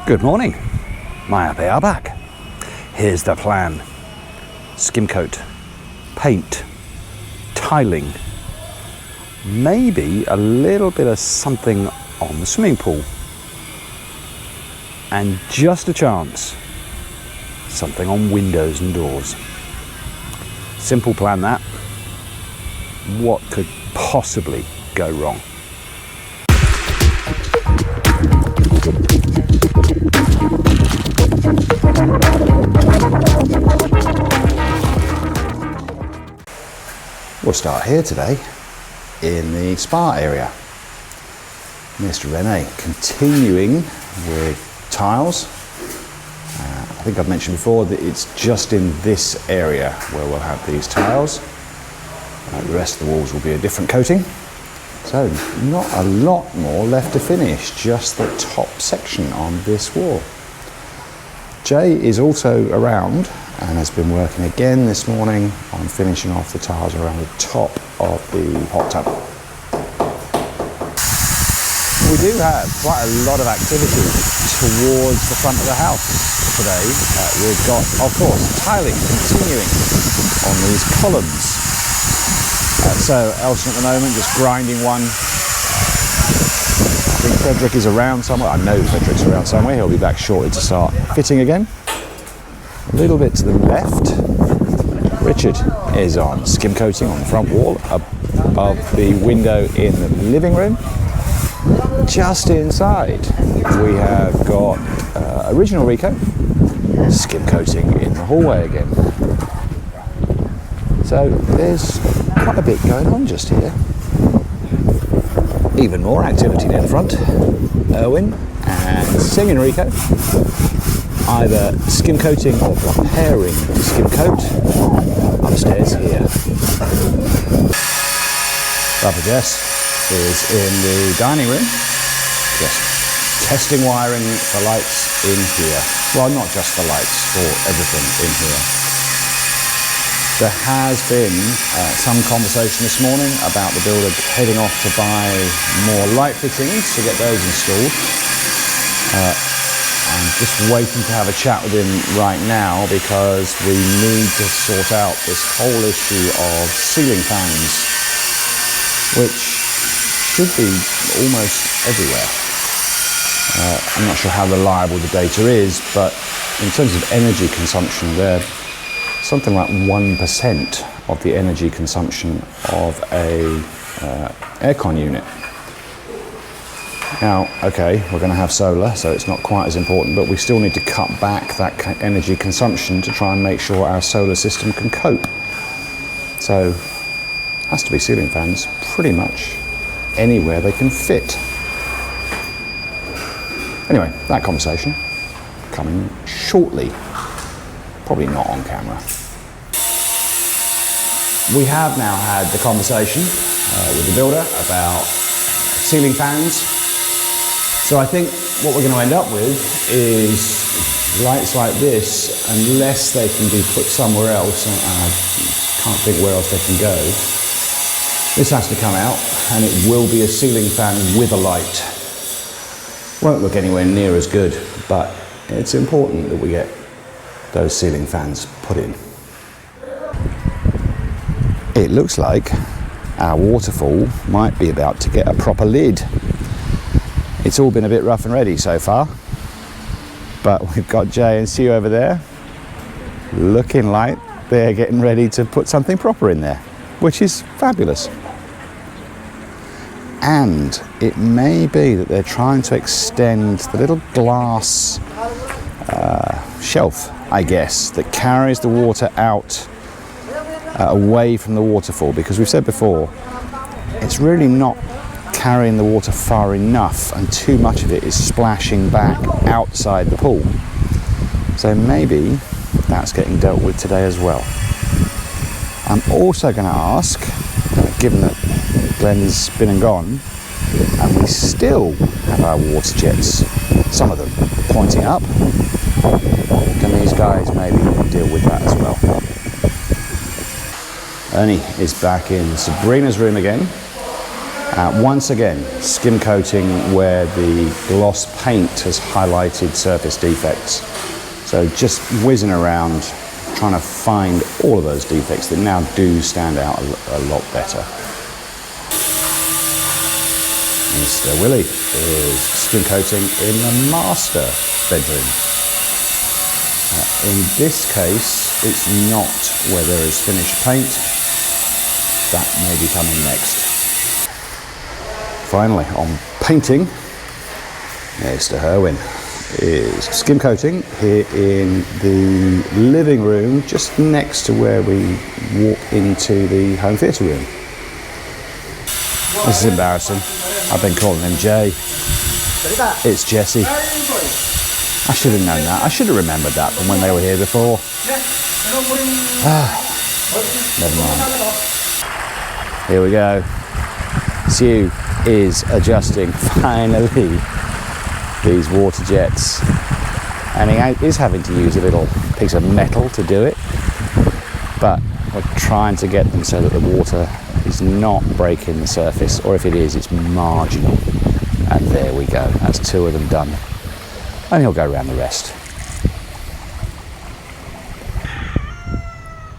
Good morning, my they are back. Here's the plan. Skim coat, paint, tiling, maybe a little bit of something on the swimming pool, and just a chance, something on windows and doors. Simple plan that. What could possibly go wrong? We'll start here today in the spa area. Mr. Rene continuing with tiles. I think I've mentioned before that it's just in this area where we'll have these tiles. The rest of the walls will be a different coating. So not a lot more left to finish, just the top section on this wall. Jay is also around and has been working again this morning on finishing off the tiles around the top of the hot tub. We do have quite a lot of activity towards the front of the house today. We've got, of course, tiling continuing on these columns. So Elson at the moment just grinding one. I think Frederick is around somewhere. I know Frederick's around somewhere. He'll be back shortly to start fitting again. A little bit to the left, Richard is on skim coating on the front wall above the window in the living room. Just inside we have got original Rico skim coating in the hallway again. So there's quite a bit going on just here. Even more activity near the front. Erwin and singing Rico, either skim coating or preparing to skim coat upstairs here. Papa Jess is in the dining room, just testing wiring for lights in here. Well, not just for lights, for everything in here. There has been some conversation this morning about the builder heading off to buy more light fittings to get those installed. I'm just waiting to have a chat with him right now because we need to sort out this whole issue of ceiling fans, which should be almost everywhere. I'm not sure how reliable the data is, but in terms of energy consumption, they're something like 1% of the energy consumption of a aircon unit. Now, okay, we're going to have solar, so it's not quite as important, but we still need to cut back that energy consumption to try and make sure our solar system can cope. So, has to be ceiling fans pretty much anywhere they can fit. Anyway, that conversation coming shortly. Probably not on camera. We have now had the conversation with the builder about ceiling fans. So I think what we're going to end up with is lights like this, unless they can be put somewhere else, and I can't think where else they can go. This has to come out, and it will be a ceiling fan with a light. Won't look anywhere near as good, but it's important that we get those ceiling fans put in. It looks like our waterfall might be about to get a proper lid. It's all been a bit rough and ready so far, but we've got Jay and Sue over there looking like they're getting ready to put something proper in there, which is fabulous. And it may be that they're trying to extend the little glass shelf, I guess, that carries the water out away from the waterfall, because we've said before it's really not carrying the water far enough, and too much of it is splashing back outside the pool. So maybe that's getting dealt with today as well. I'm also going to ask, given that Glenn's been and gone, and we still have our water jets, some of them pointing up, can these guys maybe deal with that as well? Ernie is back in Sabrina's room again, Once again, skim coating where the gloss paint has highlighted surface defects. So just whizzing around, trying to find all of those defects that now do stand out a lot better. Mr. Willie is skim coating in the master bedroom. In this case, it's not where there is finished paint. That may be coming next. Finally, on painting, Mr. Herwin is skim coating here in the living room, just next to where we walk into the home theatre room. This is embarrassing. I've been calling him Jay. It's Jesse. I should have known that. I should have remembered that from when they were here before. Never mind. Here we go. Sue is adjusting, finally, these water jets. And he is having to use a little piece of metal to do it. But we're trying to get them so that the water is not breaking the surface, or if it is, it's marginal. And there we go. That's 2 of them done. And he'll go around the rest.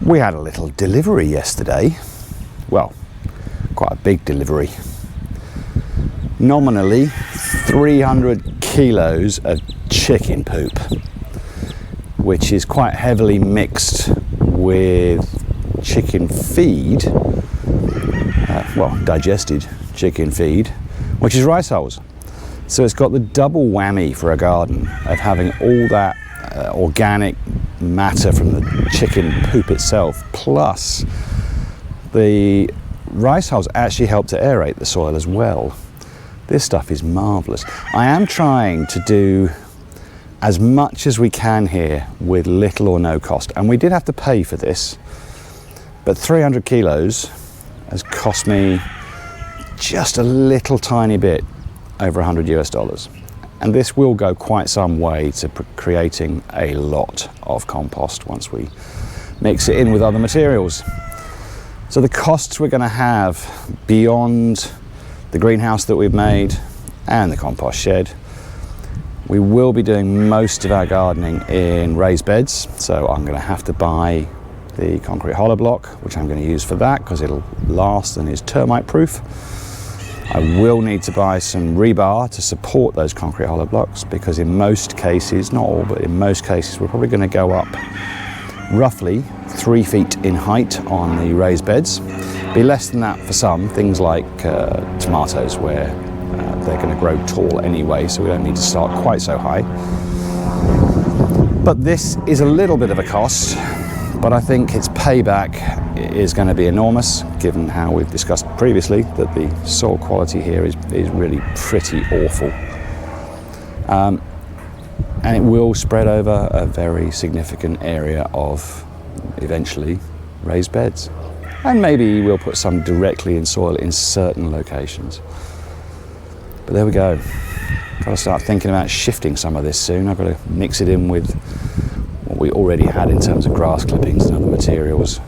We had a little delivery yesterday. Well, quite a big delivery. Nominally 300 kilos of chicken poop, which is quite heavily mixed with chicken feed, well, digested chicken feed, which is rice hulls. So it's got the double whammy for a garden of having all that organic matter from the chicken poop itself, plus the rice hulls actually help to aerate the soil as well. This stuff is marvellous. I am trying to do as much as we can here with little or no cost, and we did have to pay for this, but 300 kilos has cost me just a little tiny bit over $100 US, and this will go quite some way to creating a lot of compost once we mix it in with other materials. So the costs we're going to have beyond the greenhouse that we've made and the compost shed, we will be doing most of our gardening in raised beds, so I'm going to have to buy the concrete hollow block, which I'm going to use for that because it'll last and is termite proof. I will need to buy some rebar to support those concrete hollow blocks, because in most cases, not all, but in most cases, we're probably going to go up roughly 3 feet in height on the raised beds. Be less than that for some, things like tomatoes, where they're going to grow tall anyway, so we don't need to start quite so high. But this is a little bit of a cost, but I think its payback is going to be enormous, given how we've discussed previously that the soil quality here is really pretty awful. And it will spread over a very significant area of, eventually, raised beds. And maybe we'll put some directly in soil in certain locations. But there we go. Got to start thinking about shifting some of this soon. I've got to mix it in with what we already had in terms of grass clippings and other materials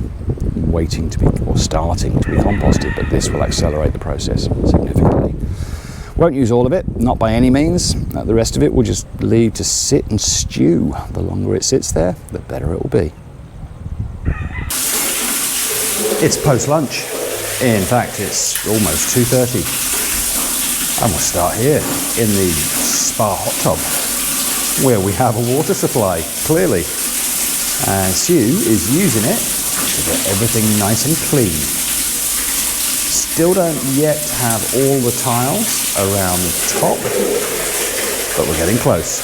waiting to be, or starting to be composted, but this will accelerate the process significantly. Won't use all of it, not by any means. The rest of it we'll just leave to sit and stew. The longer it sits there, the better it will be. It's post-lunch. In fact, it's almost 2:30. And we'll start here in the spa hot tub, where we have a water supply, clearly. And Sue is using it to get everything nice and clean. Still don't yet have all the tiles around the top, but we're getting close.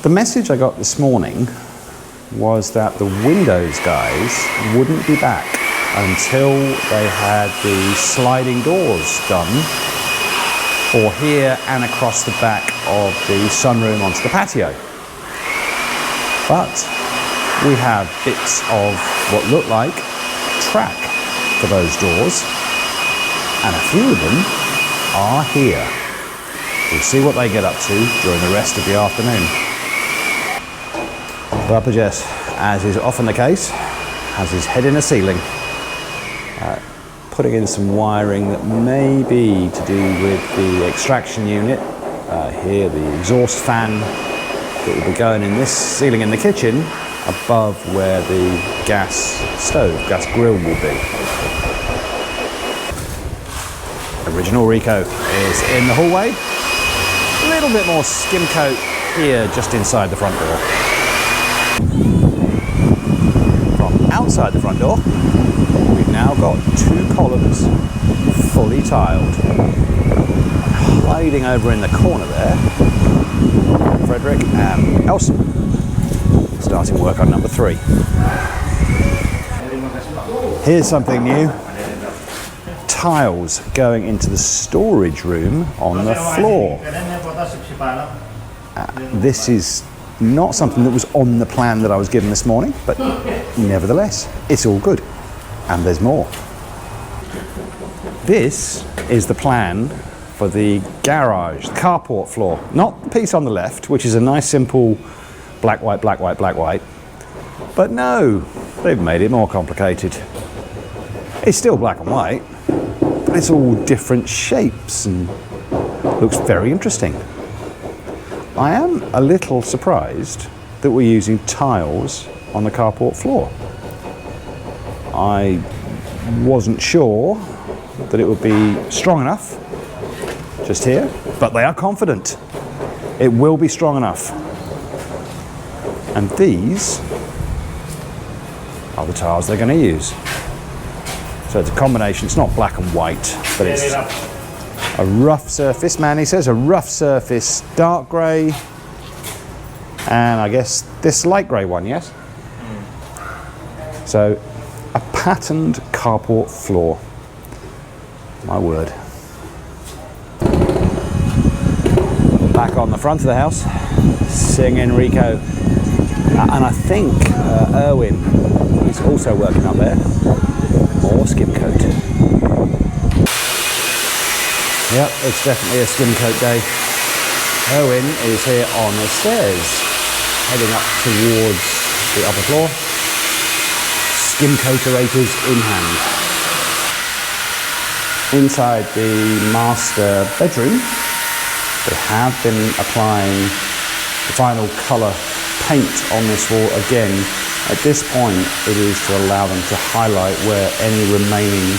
The message I got this morning was that the Windows guys wouldn't be back until they had the sliding doors done, or here and across the back of the sunroom onto the patio. But we have bits of what look like track for those doors, and a few of them are here. We'll see what they get up to during the rest of the afternoon. Papa Jess, as is often the case, has his head in a ceiling. Putting in some wiring that may be to do with the extraction unit. Here, the exhaust fan that will be going in this ceiling in the kitchen above where the gas grill will be. Original Rico is in the hallway. A little bit more skim coat here just inside the front door. From outside the front door, we've now got 2 columns fully tiled. Hiding over in the corner there, Frederick and Elson, starting work on number 3. Here's something new. Tiles going into the storage room on the floor. This is not something that was on the plan that I was given this morning, but nevertheless, it's all good. And there's more. This is the plan for the garage, the carport floor. Not the piece on the left, which is a nice simple black, white, black, white, black, white. But no, they've made it more complicated. It's still black and white, but it's all different shapes and looks very interesting. I am a little surprised that we're using tiles on the carport floor. I wasn't sure that it would be strong enough just here, but they are confident it will be strong enough. And these are the tiles they're going to use. So it's a combination, it's not black and white, but it's a rough surface, Manny says, a rough surface, dark grey, and I guess this light grey one, yes? So a patterned carport floor, my word. Back on the front of the house, singing Rico. And I think Erwin is also working up there. More skim coat. Yep, it's definitely a skim coat day. Erwin is here on the stairs, heading up towards the upper floor. Skim coatorators in hand. Inside the master bedroom, they have been applying the final colour paint on this wall again. At this point, it is to allow them to highlight where any remaining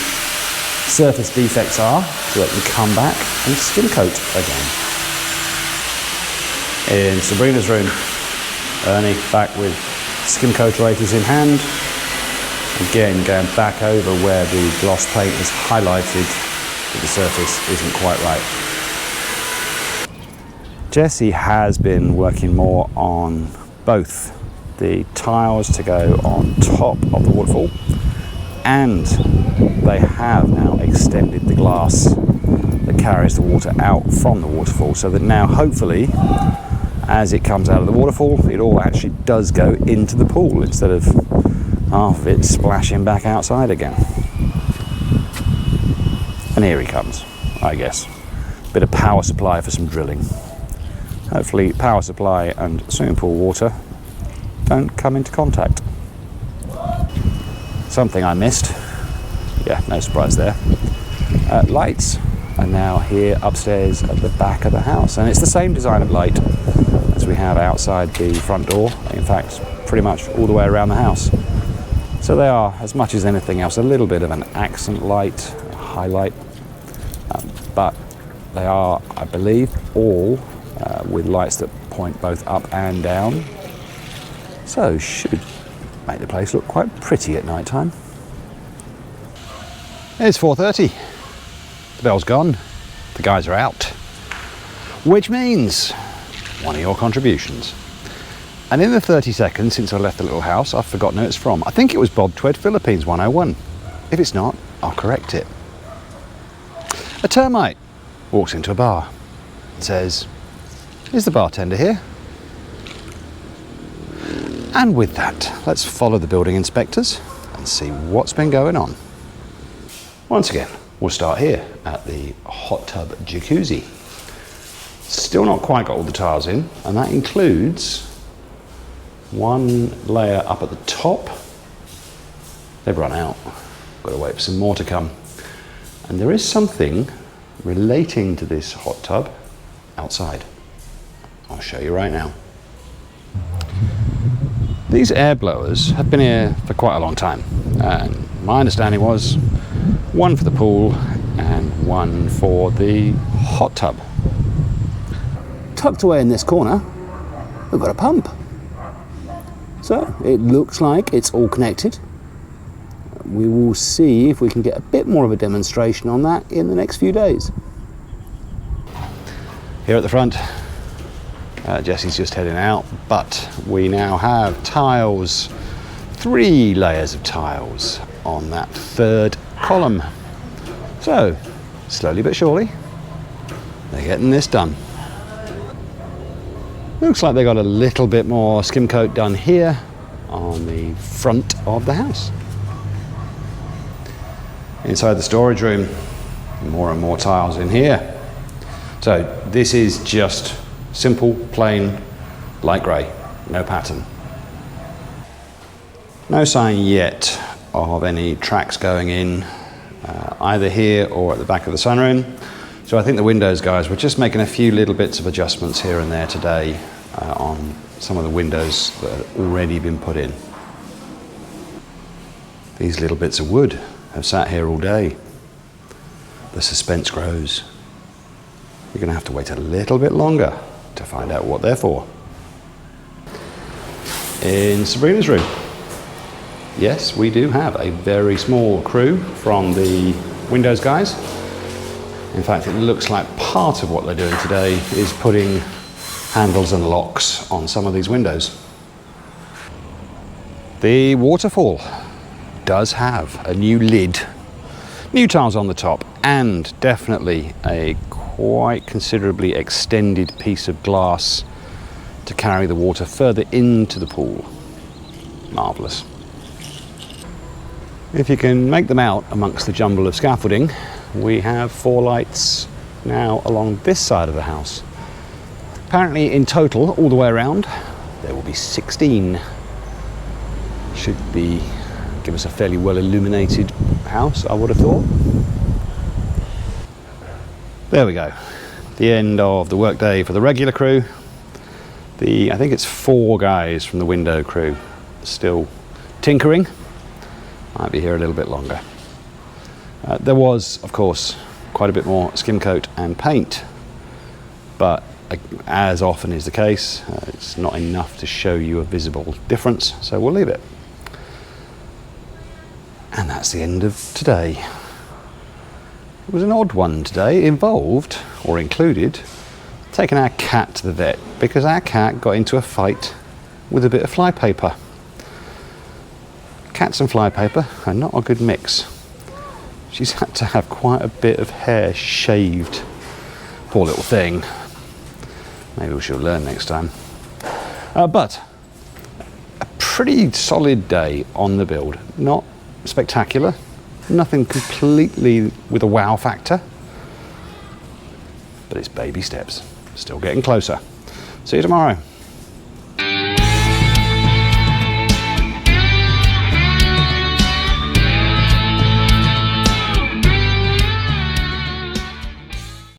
surface defects are, so they can come back and skim coat again. In Sabrina's room, Ernie back with skim coatorators in hand. Again, going back over where the gloss paint is highlighted, but the surface isn't quite right. Jessie has been working more on both the tiles to go on top of the waterfall, and they have now extended the glass that carries the water out from the waterfall, so that now hopefully as it comes out of the waterfall it all actually does go into the pool instead of half of it splashing back outside again. And here he comes, I guess. Bit of power supply for some drilling. Hopefully power supply and swimming pool water don't come into contact. Something I missed. Yeah, no surprise there. Lights are now here upstairs at the back of the house, and it's the same design of light as we have outside the front door. In fact, pretty much all the way around the house. So they are, as much as anything else, a little bit of an accent light, a highlight, but they are, I believe, all with lights that point both up and down. So should make the place look quite pretty at night time. It's 4:30. The bell's gone. The guys are out. Which means one of your contributions. And in the 30 seconds since I left the little house, I've forgotten who it's from. I think it was Bob Twed Philippines 101. If it's not, I'll correct it. A termite walks into a bar and says, "Is the bartender here?" And with that, let's follow the building inspectors and see what's been going on. Once again, we'll start here at the hot tub jacuzzi. Still not quite got all the tiles in, and that includes one layer up at the top. They've run out. got to wait for some more to come. And there is something relating to this hot tub outside. I'll show you right now. These air blowers have been here for quite a long time, and my understanding was one for the pool and one for the hot tub. Tucked away in this corner, we've got a pump. So it looks like it's all connected. We will see if we can get a bit more of a demonstration on that in the next few days. Here at the front, Jesse's just heading out, but we now have tiles, 3 layers of tiles on that 3rd column. So, slowly but surely, they're getting this done. Looks like they got a little bit more skim coat done here on the front of the house. Inside the storage room, more and more tiles in here. So this is just simple, plain, light grey, no pattern. No sign yet of any tracks going in, either here or at the back of the sunroom. So I think the windows guys were just making a few little bits of adjustments here and there today on some of the windows that had already been put in. These little bits of wood have sat here all day. The suspense grows. You're going to have to wait a little bit longer to find out what they're for. In Sabrina's room, yes, we do have a very small crew from the Windows guys. In fact, it looks like part of what they're doing today is putting handles and locks on some of these windows. The waterfall does have a new lid, new tiles on the top, and definitely a quite considerably extended piece of glass to carry the water further into the pool. Marvellous. If you can make them out amongst the jumble of scaffolding, we have 4 lights now along this side of the house. Apparently in total, all the way around, there will be 16. Should be give us a fairly well illuminated house, I would have thought. There we go. The end of the workday for the regular crew. I think it's 4 guys from the window crew still tinkering. Might be here a little bit longer. There was, of course, quite a bit more skim coat and paint, but as often is the case, it's not enough to show you a visible difference, so we'll leave it. And that's the end of today. It was an odd one today. It involved, or included, taking our cat to the vet because our cat got into a fight with a bit of flypaper. Cats and flypaper are not a good mix. She's had to have quite a bit of hair shaved. Poor little thing. Maybe she'll learn next time. But a pretty solid day on the build. Not spectacular, nothing completely with a wow factor, but it's baby steps, still getting closer. See you tomorrow.